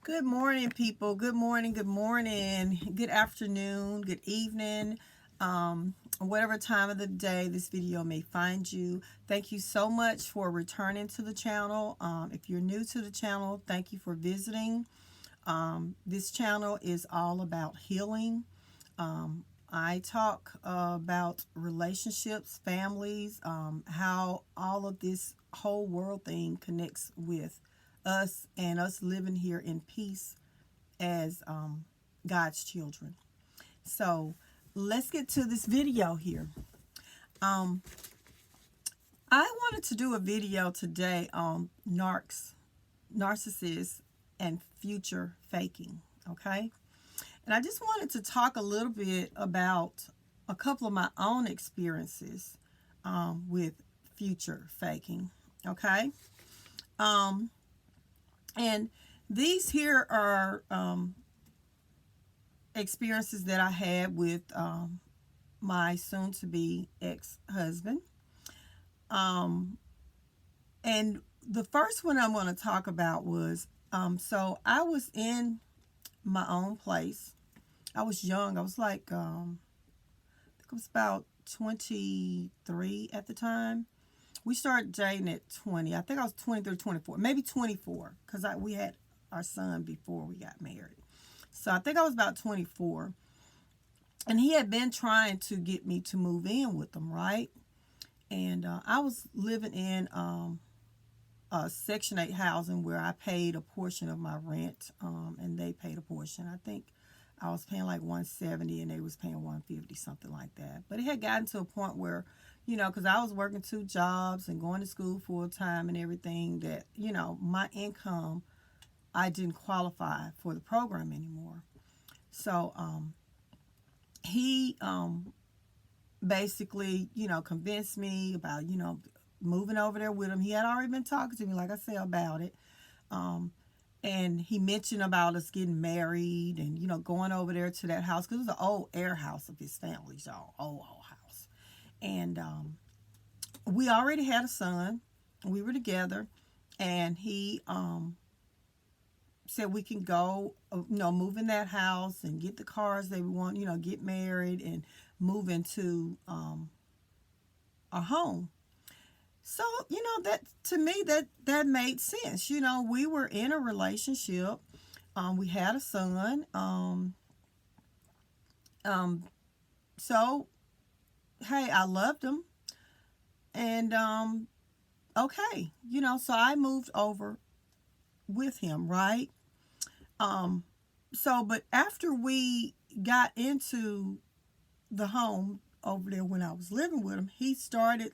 Good morning, people. Good morning, good morning, good afternoon, good evening, whatever time of the day this video may find you. Thank you so much for returning to the channel. If you're new to the channel, thank you for visiting. This channel is all about healing. I talk about relationships, families, how all of this whole world thing connects with us and us living here in peace as God's children. So let's get to this video here. Um, I wanted to do a video today on narcissists and future faking. Okay. And I just wanted to talk a little bit about a couple of my own experiences with future faking. Okay. Um, and these here are experiences that I had with my soon-to-be ex-husband. And the first one I want to talk about was, so I was in my own place. I was young. I was like, I think I was about 23 at the time. We started dating at 20. I think I was 23, 24, maybe 24, because we had our son before we got married. So I think I was about 24. And he had been trying to get me to move in with him, right? And I was living in a Section 8 housing where I paid a portion of my rent, and they paid a portion. I think I was paying like 170 and they was paying 150, something like that. But it had gotten to a point where, because I was working 2 jobs and going to school full time and everything, that, my income, I didn't qualify for the program anymore. So he basically, convinced me about, moving over there with him. He had already been talking to me, like I said, about it. And he mentioned about us getting married and, going over there to that house, because it was an old air house of his family's, y'all. Old house. And we already had a son. We were together. And he said we can go, move in that house and get the cars they want, get married and move into our home. So, that to me, that made sense. We were in a relationship. We had a son. So, hey, I loved him. And, okay, so I moved over with him, right? But after we got into the home over there when I was living with him, he started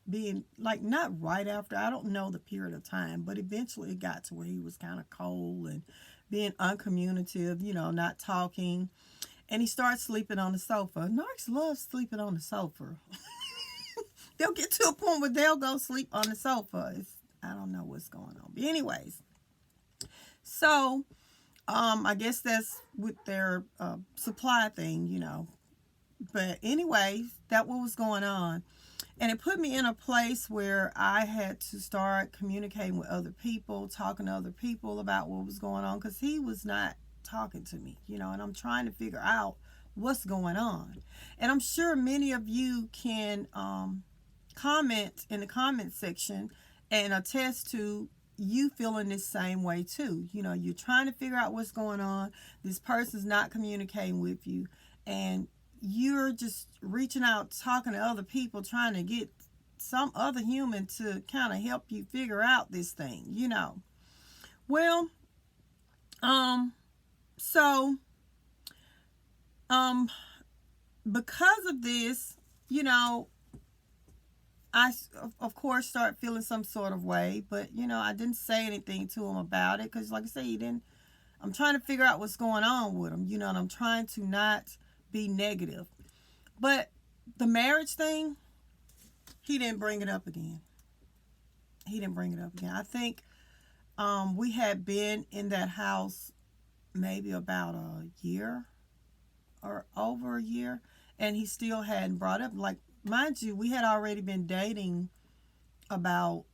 being not right after, I don't know the period of time, but eventually it got to where he was kind of cold and being uncommunicative, not talking. And he started sleeping on the sofa. Narcs loves sleeping on the sofa. They'll get to a point where they'll go sleep on the sofa. I don't know what's going on. But anyways, so I guess that's with their supply thing, But anyways, that what was going on. And it put me in a place where I had to start communicating with other people, talking to other people about what was going on, because he was not talking to me, and I'm trying to figure out what's going on. And I'm sure many of you can comment in the comment section and attest to you feeling this same way too. You're trying to figure out what's going on. This person's not communicating with you, and you're just reaching out, talking to other people, trying to get some other human to kind of help you figure out this thing, Well, so, because of this, I, of course, start feeling some sort of way, but, I didn't say anything to him about it, because, like I said, I'm trying to figure out what's going on with him, and I'm trying to not be negative. But the marriage thing, he didn't bring it up again. I think we had been in that house maybe about a year or over a year, and he still hadn't brought up. Like, mind you, we had already been dating about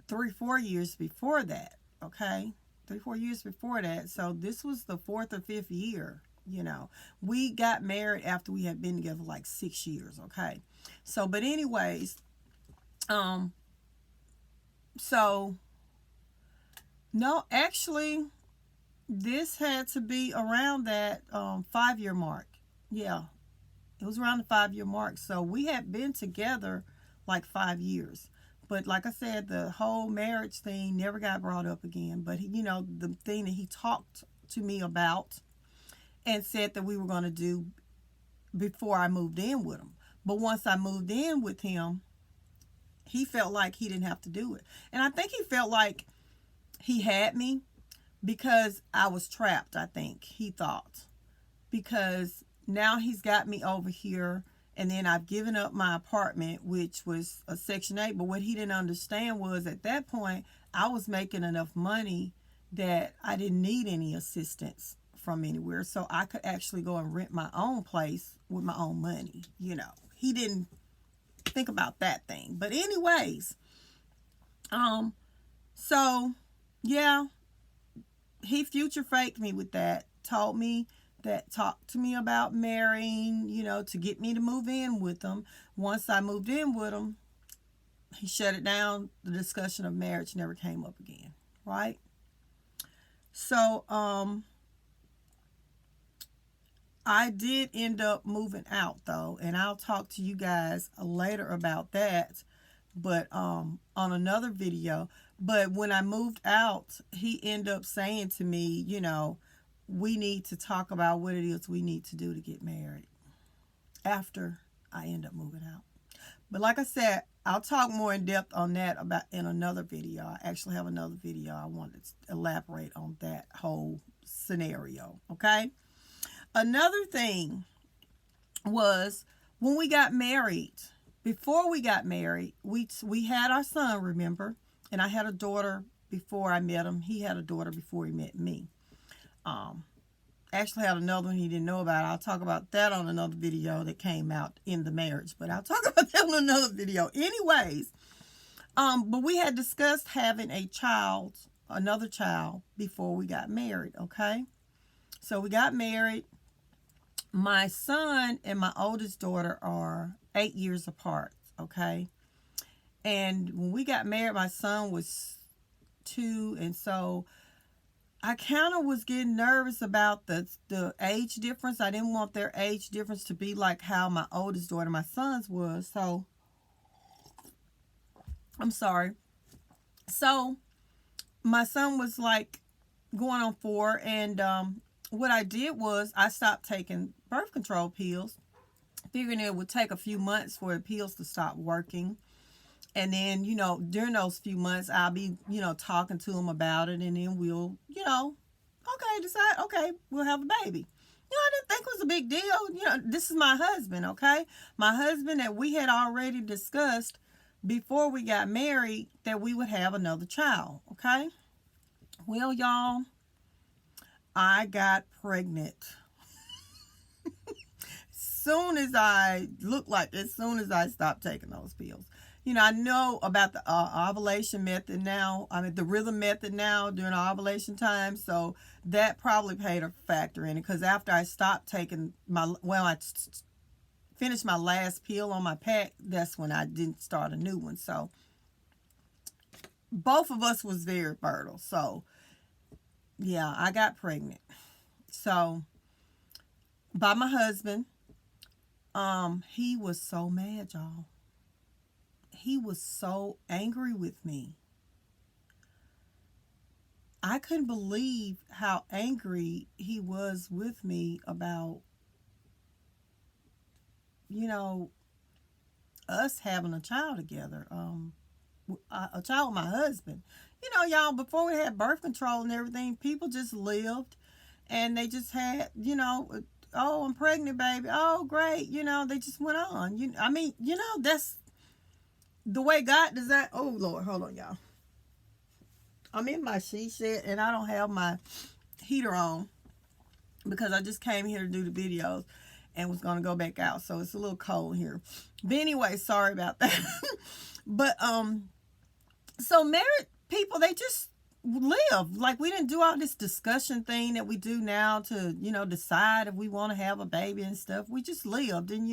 3-4 years before that. Okay, 3-4 years before that. So this was the 4th or 5th year. We got married after we had been together like 6 years. Okay. So, but anyways, so no, actually, this had to be around that 5-year mark. Yeah, it was around the 5-year mark. So we had been together like 5 years. But like I said, the whole marriage thing never got brought up again. But, the thing that he talked to me about and said that we were going to do before I moved in with him. But once I moved in with him, he felt like he didn't have to do it. And I think he felt like he had me because I was trapped, I think, he thought. Because now he's got me over here, and then I've given up my apartment, which was a Section 8. But what he didn't understand was at that point, I was making enough money that I didn't need any assistance from anywhere. So I could actually go and rent my own place with my own money. He didn't think about that thing. But anyways, so yeah, he future faked me with that. Talked to me about marrying, to get me to move in with him. Once I moved in with him, he shut it down. The discussion of marriage never came up again, right? So, I did end up moving out though, and I'll talk to you guys later about that, but on another video. But when I moved out, he ended up saying to me, we need to talk about what it is we need to do to get married after I end up moving out. But like I said, I'll talk more in depth on that in another video. I actually have another video I wanted to elaborate on that whole scenario, okay? Another thing was when we got married. Before we got married, we had our son, remember? And I had a daughter before I met him. He had a daughter before he met me. Actually had another one he didn't know about. I'll talk about that on another video that came out in the marriage. But I'll talk about that on another video. Anyways, but we had discussed having another child before we got married, okay? So we got married. My son and my oldest daughter are 8 years apart, okay? And when we got married, my son was 2, and so I kind of was getting nervous about the age difference. I didn't want their age difference to be like how my oldest daughter, my son's, was. So, I'm sorry. So, my son was like going on 4, and what I did was I stopped taking birth control pills, figuring it would take a few months for the pills to stop working. And then, during those few months, I'll be, talking to him about it. And then we'll, decide, okay, we'll have a baby. I didn't think it was a big deal. This is my husband, okay? My husband that we had already discussed before we got married that we would have another child, okay? Well, y'all, I got pregnant. As soon as I stopped taking those pills. I know about the ovulation method now. The rhythm method now during ovulation time. So that probably played a factor in it. Because after I stopped taking I finished my last pill on my pack, that's when I didn't start a new one. So both of us was very fertile. So yeah, I got pregnant. So by my husband, he was so mad, y'all. He was so angry with me. I couldn't believe how angry he was with me about, us having a child together. A child with my husband. Y'all, before we had birth control and everything, people just lived and they just had, oh, I'm pregnant, baby. Oh, great. They just went on. That's the way God does that. Oh, Lord, hold on, y'all. I'm in my she shed and I don't have my heater on because I just came here to do the videos and was going to go back out. So it's a little cold here. But anyway, sorry about that. But, so married people, they just live. Like, we didn't do all this discussion thing that we do now to, decide if we want to have a baby and stuff. We just lived, and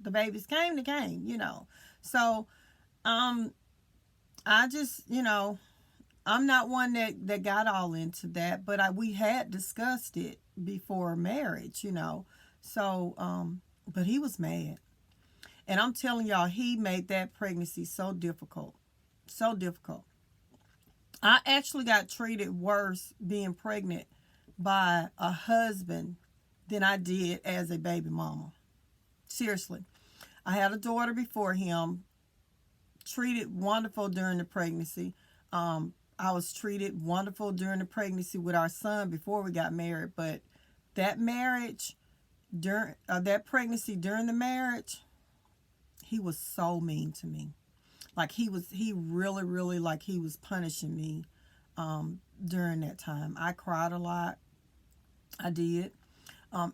the babies came, they came, So, um, I just, I'm not one that got all into that, but we had discussed it before marriage. So, but he was mad. And I'm telling y'all, he made that pregnancy so difficult. So difficult. I actually got treated worse being pregnant by a husband than I did as a baby mama. Seriously. I had a daughter before him, treated wonderful during the pregnancy. I was treated wonderful during the pregnancy with our son before we got married, but that marriage, during that pregnancy during the marriage, he was so mean to me. Like, he really, really, like, he was punishing me during that time. I cried a lot. I did.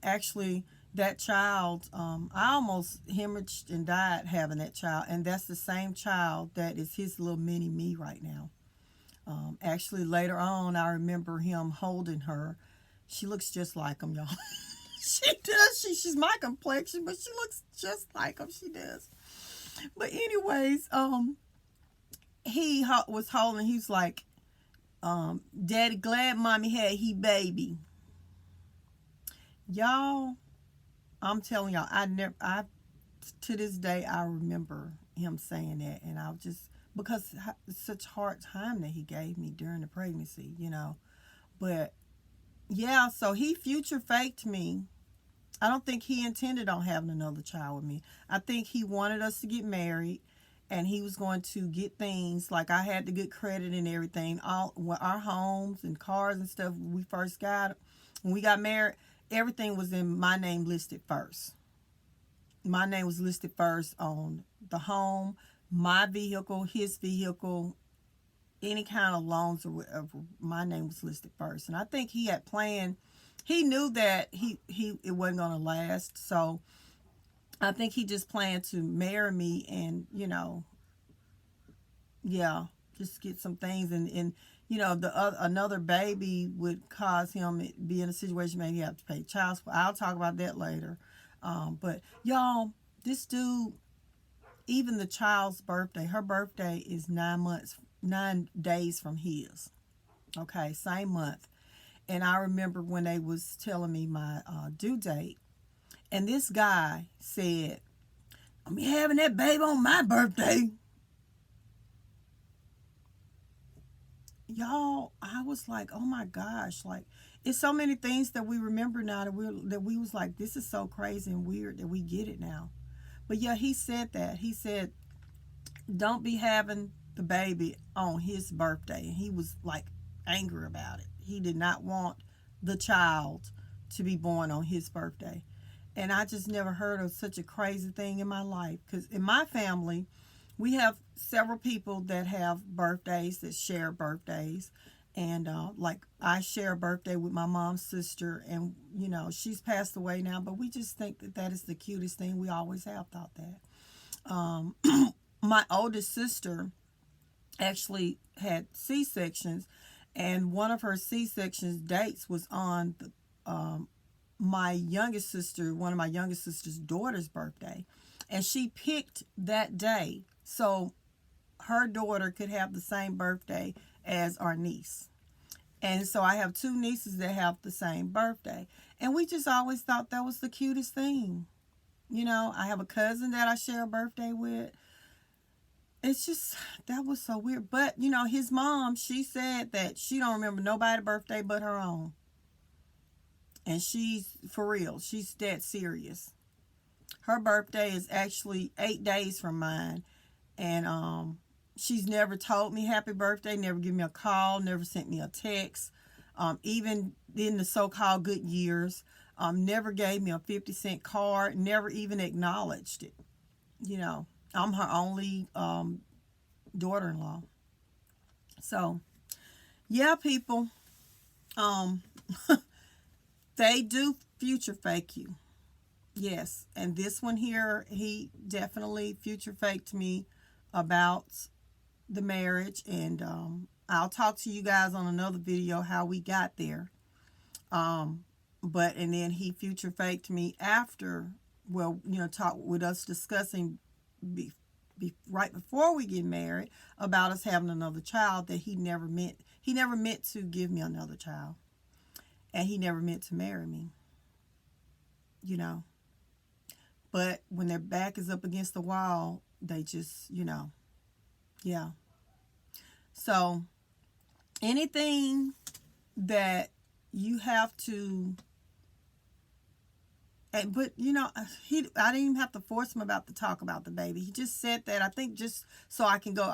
Actually, that child, I almost hemorrhaged and died having that child, and that's the same child that is his little mini me right now. Actually, later on, I remember him holding her. She looks just like him, y'all. She does. She's my complexion, but she looks just like him. She does. But anyways, he was holding. He's like, "Daddy, glad mommy had he baby." Y'all, I'm telling y'all, I to this day I remember him saying that, and I just, because it's such hard time that he gave me during the pregnancy. But yeah, so he future faked me. I don't think he intended on having another child with me. I think he wanted us to get married, and he was going to get things like I had the good credit and everything. All our homes and cars and stuff when we first got, when we got married, everything was in my name listed first. My name was listed first on the home, my vehicle, his vehicle, any kind of loans or whatever. My name was listed first, and I think he had planned. He knew that it wasn't going to last, so I think he just planned to marry me and, yeah, just get some things, and another baby would cause him to be in a situation maybe he have to pay child support. I'll talk about that later. But y'all, this dude, even the child's birthday, her birthday is 9 days from his. Okay, same month. And I remember when they was telling me my due date, and this guy said, "I'm having that baby on my birthday." Y'all, I was like, oh my gosh, like, it's so many things that we remember now that we was like, this is so crazy and weird that we get it now. But yeah, he said that. He said, don't be having the baby on his birthday. And he was like angry about it. He did not want the child to be born on his birthday. And I just never heard of such a crazy thing in my life. Because in my family, we have several people that have birthdays, that share birthdays. And like, I share a birthday with my mom's sister, and she's passed away now, but we just think that is the cutest thing. We always have thought that. My oldest sister actually had C-sections, and one of her C-sections dates was on my youngest sister, one of my youngest sister's daughter's birthday, and she picked that day so her daughter could have the same birthday as our niece. And so I have two nieces that have the same birthday, and we just always thought that was the cutest thing. I have a cousin that I share a birthday with. It's just, that was so weird. But his mom, she said that she don't remember nobody's birthday but her own. And she's, for real, she's that serious. Her birthday is actually 8 days from mine. And she's never told me happy birthday, never given me a call, never sent me a text. Even in the so-called good years, never gave me a 50-cent card, never even acknowledged it. I'm her only daughter-in-law. So, yeah, people, they do future fake you. Yes, and this one here, he definitely future faked me about the marriage, and I'll talk to you guys on another video how we got there. But and then he future faked me after, well, you know, talk with us discussing right before we get married about us having another child, that he never meant to give me another child, and he never meant to marry me, you know. But when their back is up against the wall, they just, you know, yeah. So anything that you have to, but you know, I didn't even have to force him about to talk about the baby. He just said that, I think, just so I can go.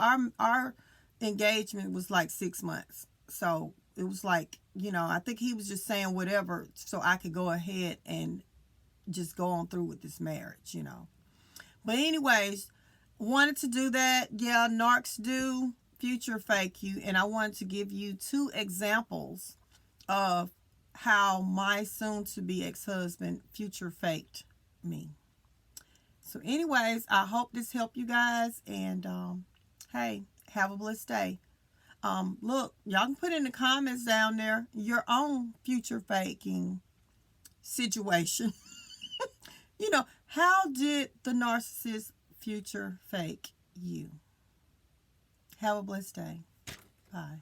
Our engagement was like 6 months, so it was like, you know, I think he was just saying whatever so I could go ahead and just go on through with this marriage, you know. But anyways, wanted to do that. Yeah, narcs do future fake you, and I wanted to give you 2 examples of how my soon-to-be ex-husband future faked me. So anyways, I hope this helped you guys, and hey, have a blessed day. Look, y'all can put in the comments down there your own future faking situation. You know, how did the narcissist future fake you? Have a blessed day. Bye.